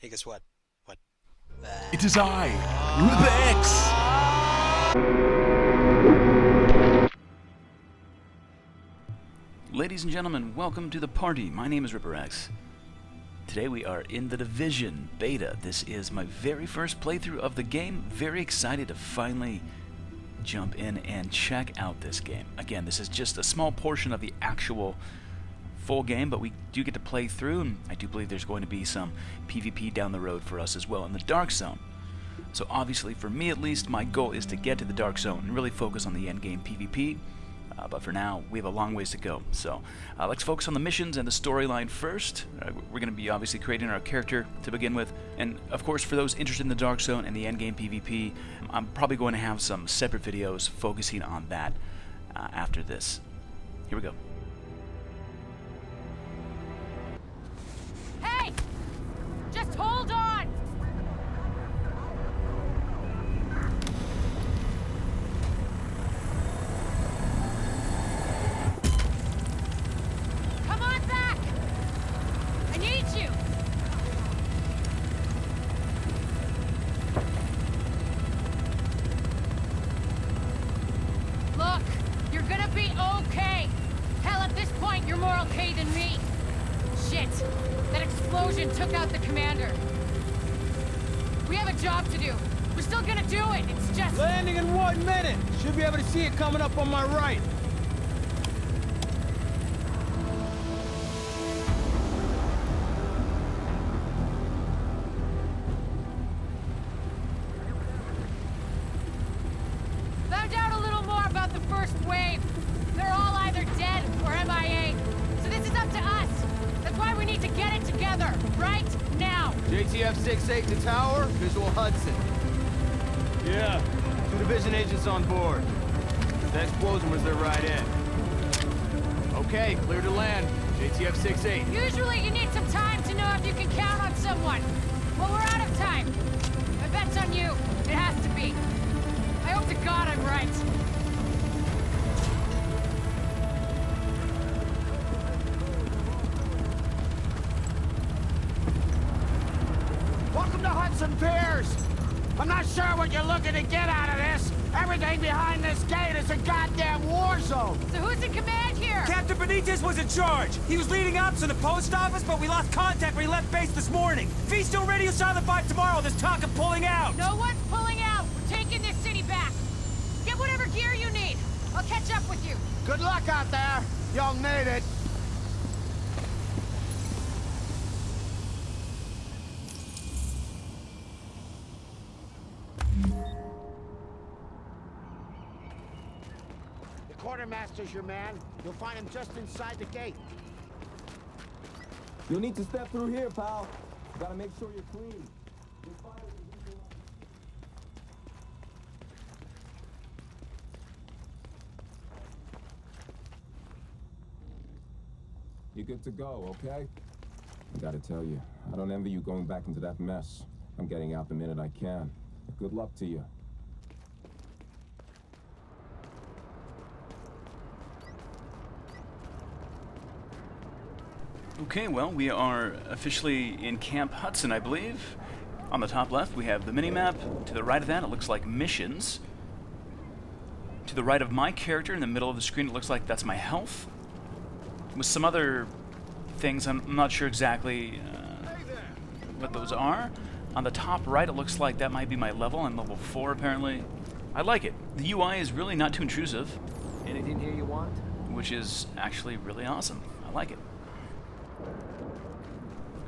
think it's what? It is I, Rex! Ladies and gentlemen, welcome to the party. My name is Ripper X. Today we are in the Division beta. This is my very first playthrough of the game. Very excited to finally jump in and check out this game. Again, this is just a small portion of the actual full game, but we do get to play through, and I do believe there's going to be some PvP down the road for us as well in the Dark Zone. So obviously, for me at least, my goal is to get to the Dark Zone and really focus on the endgame PvP. But for now, we have a long ways to go. So let's focus on the missions and the storyline first. We're going to be obviously creating our character to begin with. And of course, for those interested in the Dark Zone and the endgame PvP, I'm probably going to have some separate videos focusing on that after this. Here we go. Hey! Just hold on! Come on back! I need you! Look, you're gonna be okay. Hell, at this point, you're more okay than me. Shit! That explosion took out the commander. We have a job to do. We're still gonna do it. It's just... Landing in 1 minute. Should be able to see it coming up on my right. Found out a little more about the first wave. They're all either dead or MIA. So this is up to us. That's why we need to get it together, right now. JTF 6-8 to tower, visual Hudson. Yeah. 2 division agents on board. That explosion was their right end. Okay, clear to land. JTF 6-8. Usually you need some time to know if you can count on someone. Well, we're out of time. My bet's on you. It has to be. I hope to God I'm right. Welcome to Hudson Piers! I'm not sure what you're looking to get out of this. Everything behind this gate is a goddamn war zone. So who's in command here? Captain Benitez was in charge. He was leading ops in the post office, but we lost contact when he left base this morning. If he's still radio silent by tomorrow, there's talk of pulling out. No one's pulling out. We're taking this city back. Get whatever gear you need. I'll catch up with you. Good luck out there. You'll need it. The quartermaster's your man. You'll find him just inside the gate. You'll need to step through here, pal. Gotta make sure you're clean. You're good to go, okay? I gotta tell you, I don't envy you going back into that mess. I'm getting out the minute I can. But good luck to you. Okay, well, we are officially in Camp Hudson, I believe. On the top left, we have the minimap. To the right of that, it looks like missions. To the right of my character, in the middle of the screen, it looks like that's my health. With some other things, I'm not sure exactly what those are. On the top right, it looks like that might be my level. I'm level 4, apparently. I like it. The UI is really not too intrusive. Anything here you want? Which is actually really awesome. I like it.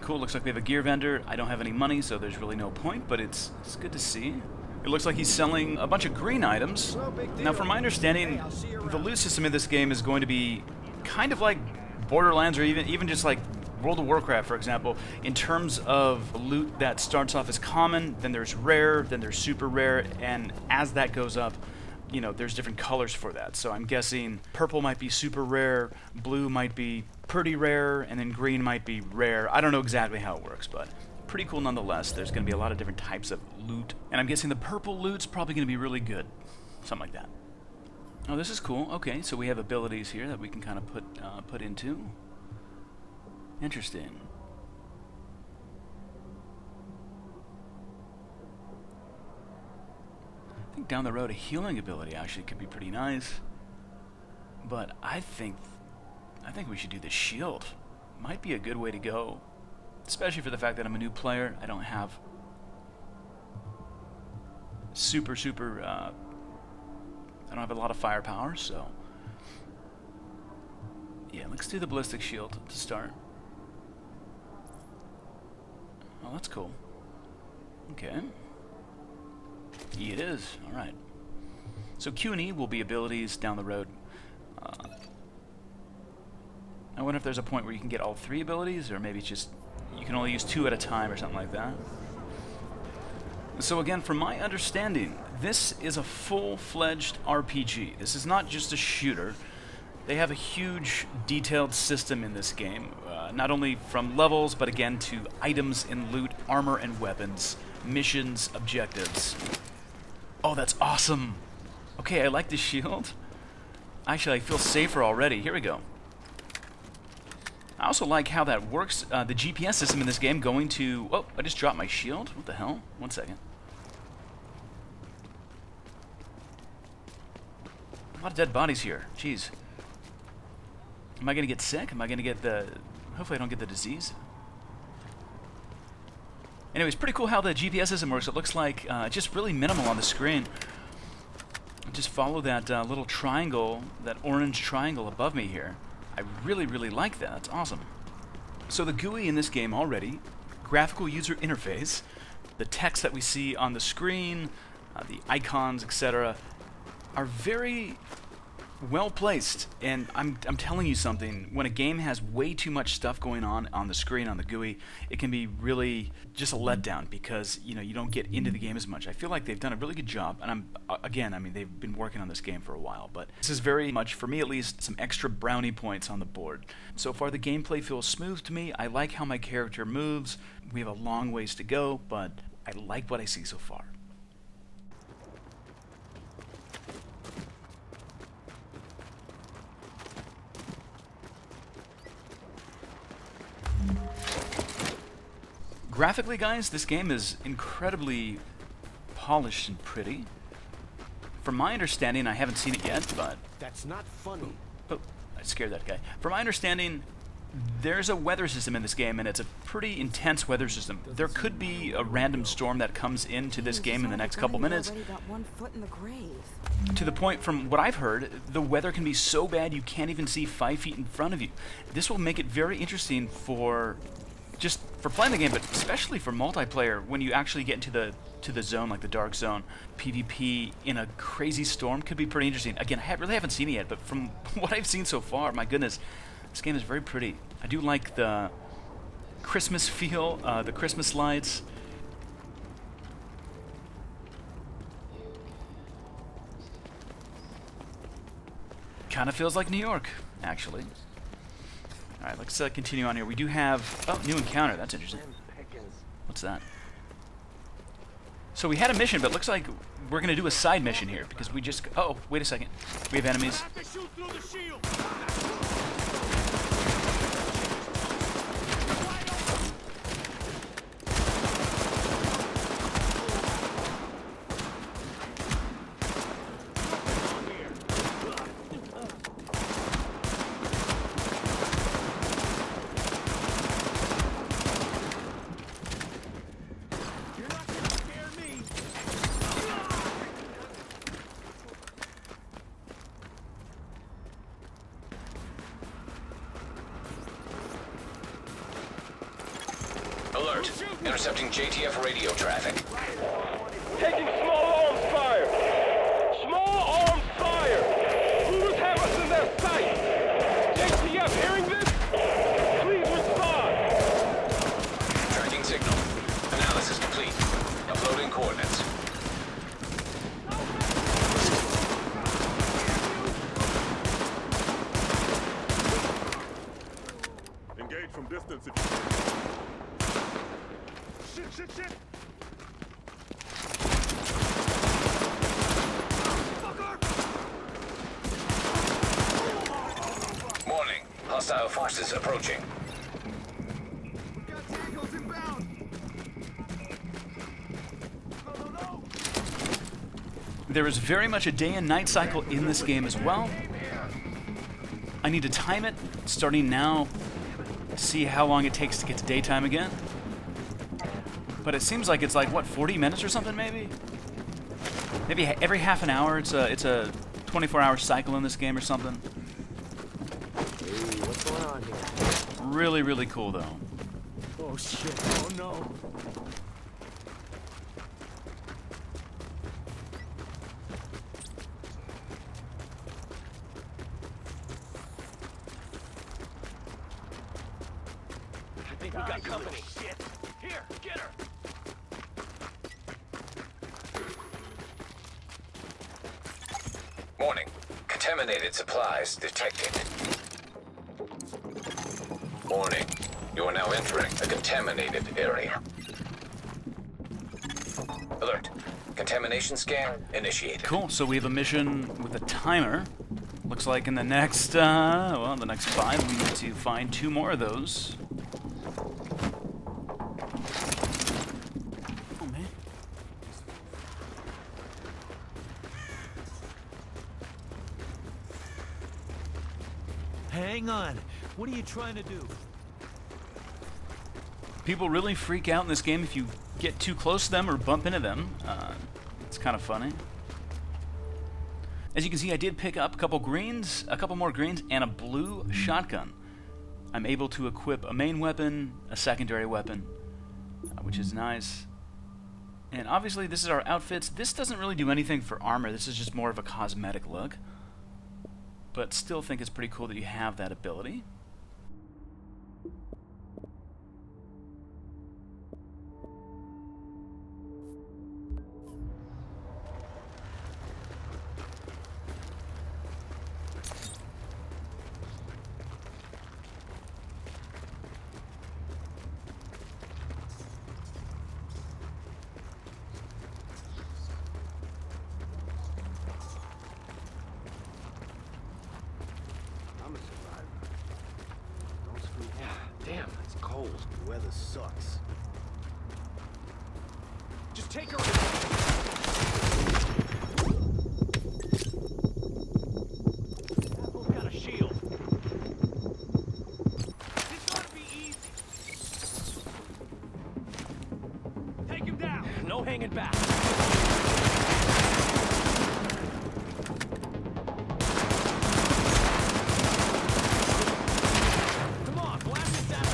Cool, looks like we have a gear vendor. I don't have any money, so there's really no point, but it's good to see. It looks like he's selling a bunch of green items. Now, from my understanding, the loot system in this game is going to be kind of like Borderlands or even just like World of Warcraft, for example, in terms of loot that starts off as common, then there's rare, then there's super rare, and as that goes up, you know, there's different colors for that. So I'm guessing purple might be super rare, blue might be pretty rare, and then green might be rare. I don't know exactly how it works, but pretty cool nonetheless. There's going to be a lot of different types of loot, and I'm guessing the purple loot's probably going to be really good. Something like that. Oh, this is cool. Okay, so we have abilities here that we can kind of put into. Interesting. down the road a healing ability actually could be pretty nice. But I think we should do the shield. Might be a good way to go, especially for the fact that I'm a new player. I don't have I don't have a lot of firepower, so yeah, let's do the ballistic shield to start. Oh, that's cool. Okay. E it is. Alright. So Q and E will be abilities down the road. I wonder if there's a point where you can get all 3 abilities, or maybe it's just you can only use 2 at a time or something like that. So again, from my understanding, this is a full-fledged RPG. This is not just a shooter. They have a huge, detailed system in this game, not only from levels, but again to items and loot, armor and weapons, missions, objectives. Oh, that's awesome! Okay, I like the shield. Actually, I feel safer already. Here we go. I also like how that works, the GPS system in this game going to... Oh, I just dropped my shield? What the hell? 1 second. A lot of dead bodies here. Jeez. Am I going to get sick? Am I going to get the... Hopefully I don't get the disease. Anyways, pretty cool how the GPS system works. It looks like just really minimal on the screen. Just follow that little triangle, that orange triangle above me here. I really, really like that. That's awesome. So the GUI in this game already, graphical user interface, the text that we see on the screen, the icons, etc., are very well placed. And I'm telling you something, when a game has way too much stuff going on the screen, on the GUI, it can be really just a letdown because, you know, you don't get into the game as much. I feel like they've done a really good job, and I mean, they've been working on this game for a while, but this is very much, for me at least, some extra brownie points on the board. So far the gameplay feels smooth to me. I like how my character moves. We have a long ways to go, but I like what I see so far. Graphically, guys, this game is incredibly polished and pretty. From my understanding, I haven't seen it yet, but... That's not funny. Oh, I scared that guy. From my understanding, there's a weather system in this game, and it's a pretty intense weather system. There could be a random storm that comes into this game in the next couple minutes. To the point, from what I've heard, the weather can be so bad you can't even see 5 feet in front of you. This will make it very interesting for... just for playing the game, but especially for multiplayer, when you actually get into the zone, like the dark zone. PvP in a crazy storm could be pretty interesting. Again, I really haven't seen it yet, but from what I've seen so far, my goodness, this game is very pretty. I do like the Christmas feel, the Christmas lights. Kind of feels like New York, actually. Alright, let's continue on here. We do have... Oh, new encounter. That's interesting. What's that? So we had a mission, but it looks like we're going to do a side mission here, because we just... Oh, wait a second. We have enemies. Alert. Intercepting JTF radio traffic. Taking small arms fire! Small arms fire! Hooters have us in their sight! JTF hearing this? Please respond! Tracking signal. Analysis complete. Uploading coordinates. Engage from distance if Shit! Warning. Hostile forces approaching. there is very much a day and night cycle in this game as well. I need to time it starting now, see how long it takes to get to daytime again. But it seems like it's like, what, 40 minutes or something maybe? Maybe every half an hour. It's a 24-hour cycle in this game or something. Hey, what's going on here? Really, really cool though. Oh shit, oh no. I think we got company. Shit. Here, get her. Warning. Contaminated supplies detected. Warning. You are now entering a contaminated area. Alert. Contamination scan initiated. Cool, so we have a mission with a timer. Looks like in the next, well, the next 5, we need to find 2 more of those. Oh, man. Hang on. What are you trying to do? People really freak out in this game if you get too close to them or bump into them. It's kind of funny. As you can see, I did pick up a couple more greens, and a blue shotgun. I'm able to equip a main weapon, a secondary weapon, which is nice. And obviously, this is our outfits. This doesn't really do anything for armor. This is just more of a cosmetic look. But still think it's pretty cool that you have that ability. I'm a survivor. Don't screw me. Damn, it's cold. The weather sucks. Just take her. Apple's got a shield. This ought to be easy. Take him down. No hanging back. Come on, blast this apple.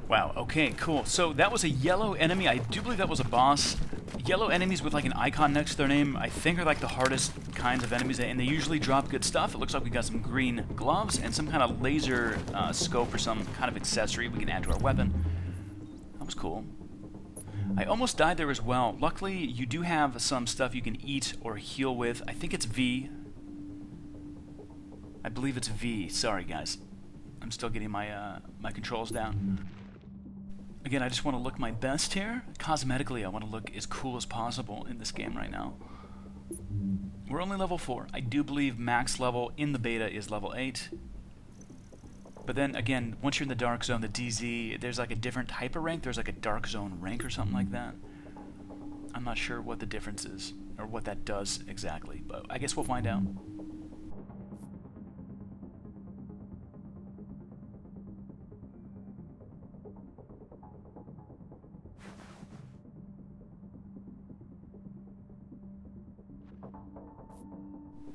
Wow, okay, cool. So that was a yellow enemy. I do believe that was a boss. Yellow enemies with like an icon next to their name, I think are like the hardest kinds of enemies, and they usually drop good stuff. It looks like we got some green gloves and some kind of laser scope or some kind of accessory we can add to our weapon. That was cool. I almost died there as well. Luckily, you do have some stuff you can eat or heal with. I think it's V. I believe it's V. Sorry, guys. I'm still getting my my controls down. Again, I just want to look my best here. Cosmetically, I want to look as cool as possible in this game right now. We're only level 4. I do believe max level in the beta is level 8. But then, again, once you're in the Dark Zone, the DZ, there's like a different type of rank. There's like a Dark Zone rank or something like that. I'm not sure what the difference is, or what that does exactly, but I guess we'll find out.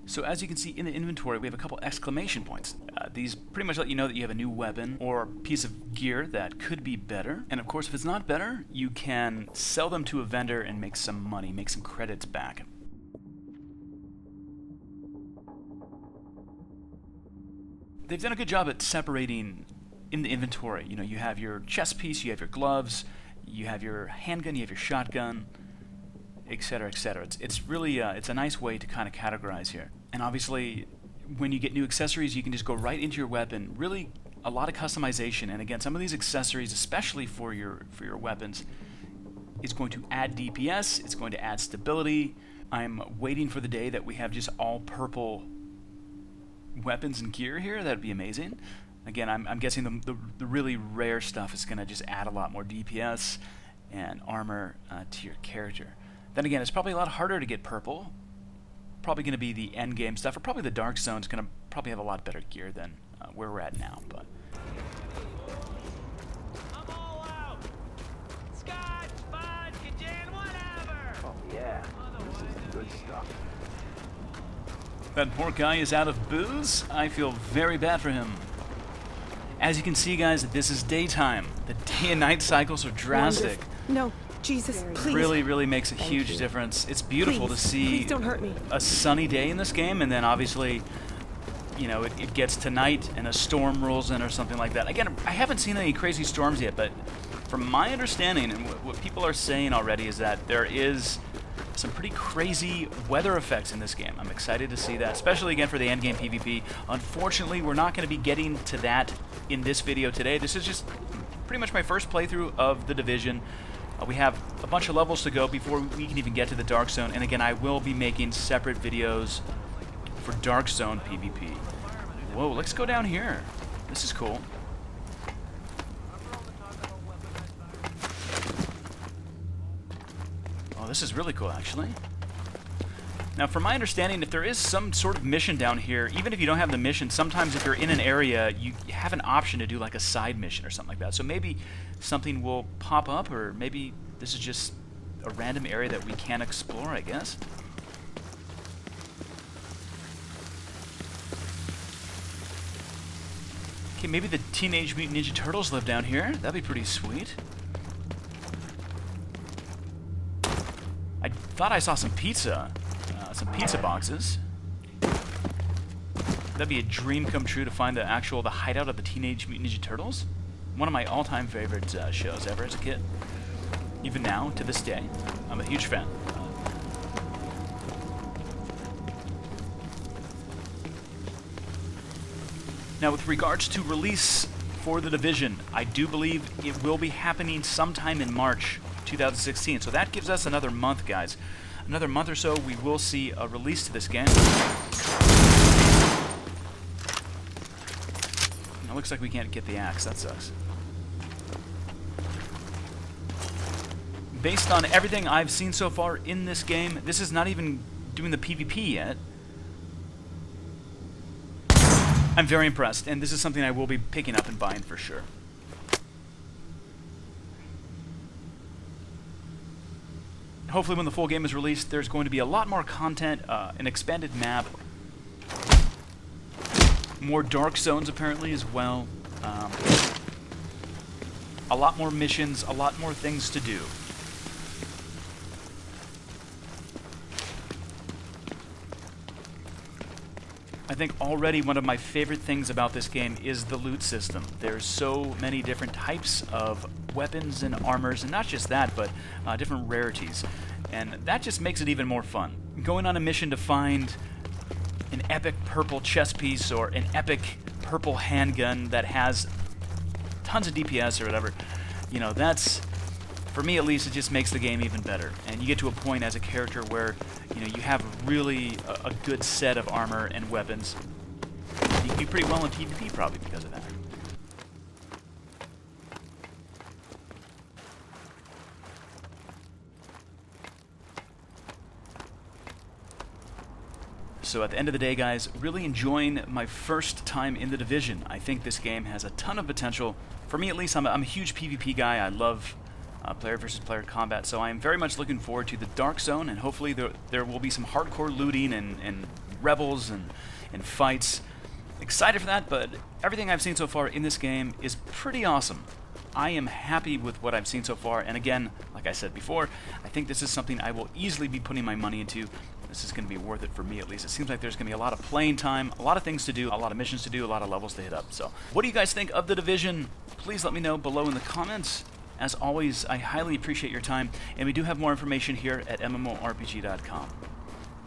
So as you can see in the inventory, we have a couple exclamation points. These pretty much let you know that you have a new weapon or piece of gear that could be better. And of course, if it's not better, you can sell them to a vendor and make some money, make some credits back. They've done a good job at separating in the inventory. You know, you have your chest piece, you have your gloves, you have your handgun, you have your shotgun, etc., etc. It's really it's a nice way to kind of categorize here. And obviously, when you get new accessories, you can just go right into your weapon. Really, a lot of customization. And again, some of these accessories, especially for your weapons, is going to add DPS. It's going to add stability. I'm waiting for the day that we have just all purple weapons and gear here. That'd be amazing. Again, I'm guessing the really rare stuff is going to just add a lot more DPS and armor to your character. Then again, it's probably a lot harder to get purple. Probably going to be the end game stuff, or probably the Dark Zone's going to probably have a lot better gear than where we're at now. But I'm all out. Scotch, vodka, gin, whatever. Oh, yeah. This is good stuff. that poor guy is out of booze. I feel very bad for him. As you can see, guys, this is daytime. The day and night cycles are drastic. No, Jesus, please. Really makes a huge difference. It's beautiful to see Please don't hurt me. a sunny day in this game, and then obviously, you know, it gets to night and a storm rolls in or something like that. Again, I haven't seen any crazy storms yet, but from my understanding and what people are saying already is that there is some pretty crazy weather effects in this game. I'm excited to see that, especially again for the endgame PvP. Unfortunately, we're not going to be getting to that in this video today. This is just pretty much my first playthrough of The Division. We have a bunch of levels to go before we can even get to the Dark Zone, and again, I will be making separate videos for Dark Zone PvP. Whoa, let's go down here. This is cool. Oh, this is really cool, actually. Now, from my understanding, if there is some sort of mission down here, even if you don't have the mission, sometimes if you're in an area, you have an option to do like a side mission or something like that. So maybe something will pop up, or maybe this is just a random area that we can explore, I guess. Okay, maybe the Teenage Mutant Ninja Turtles live down here. That'd be pretty sweet. I thought I saw some pizza boxes. That'd be a dream come true to find the hideout of the Teenage Mutant Ninja Turtles. One of my all-time favorite shows ever as a kid. Even now, to this day, I'm a huge fan. Now, with regards to release for The Division, I do believe it will be happening sometime in March 2016. So that gives us another month, guys. Another month or so, we will see a release to this game. It looks like we can't get the axe. That sucks. Based on everything I've seen so far in this game, this is not even doing the PvP yet. I'm very impressed, and this is something I will be picking up and buying for sure. Hopefully when the full game is released, there's going to be a lot more content, an expanded map, more Dark Zones apparently as well, a lot more missions, a lot more things to do. I think already one of my favorite things about this game is the loot system. There's so many different types of weapons and armors, and not just that, but different rarities. And that just makes it even more fun. Going on a mission to find an epic purple chest piece or an epic purple handgun that has tons of DPS or whatever, you know, that's, for me at least, it just makes the game even better. And you get to a point as a character where, you know, you have really a good set of armor and weapons. You can do pretty well in PvP probably because of that. So at the end of the day, guys, really enjoying my first time in The Division. I think this game has a ton of potential. For me at least, I'm a huge PvP guy. I love player versus player combat, so I'm very much looking forward to the Dark Zone, and hopefully there will be some hardcore looting and rebels and fights. Excited for that, but everything I've seen so far in this game is pretty awesome. I am happy with what I've seen so far, and again, like I said before, I think this is something I will easily be putting my money into. This is going to be worth it for me at least. It seems like there's going to be a lot of playing time, a lot of things to do, a lot of missions to do, a lot of levels to hit up. So, what do you guys think of The Division? Please let me know below in the comments. As always, I highly appreciate your time, and we do have more information here at MMORPG.com.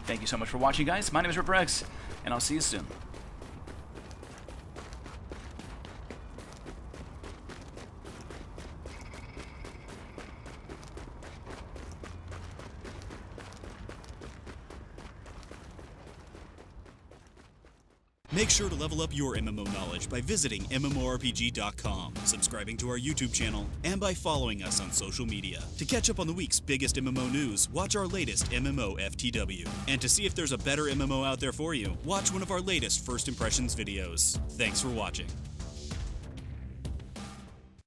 Thank you so much for watching, guys. My name is RipperX, and I'll see you soon. Make sure to level up your MMO knowledge by visiting MMORPG.com, subscribing to our YouTube channel, and by following us on social media. To catch up on the week's biggest MMO news, watch our latest MMO FTW. And to see if there's a better MMO out there for you, watch one of our latest First Impressions videos. Thanks for watching.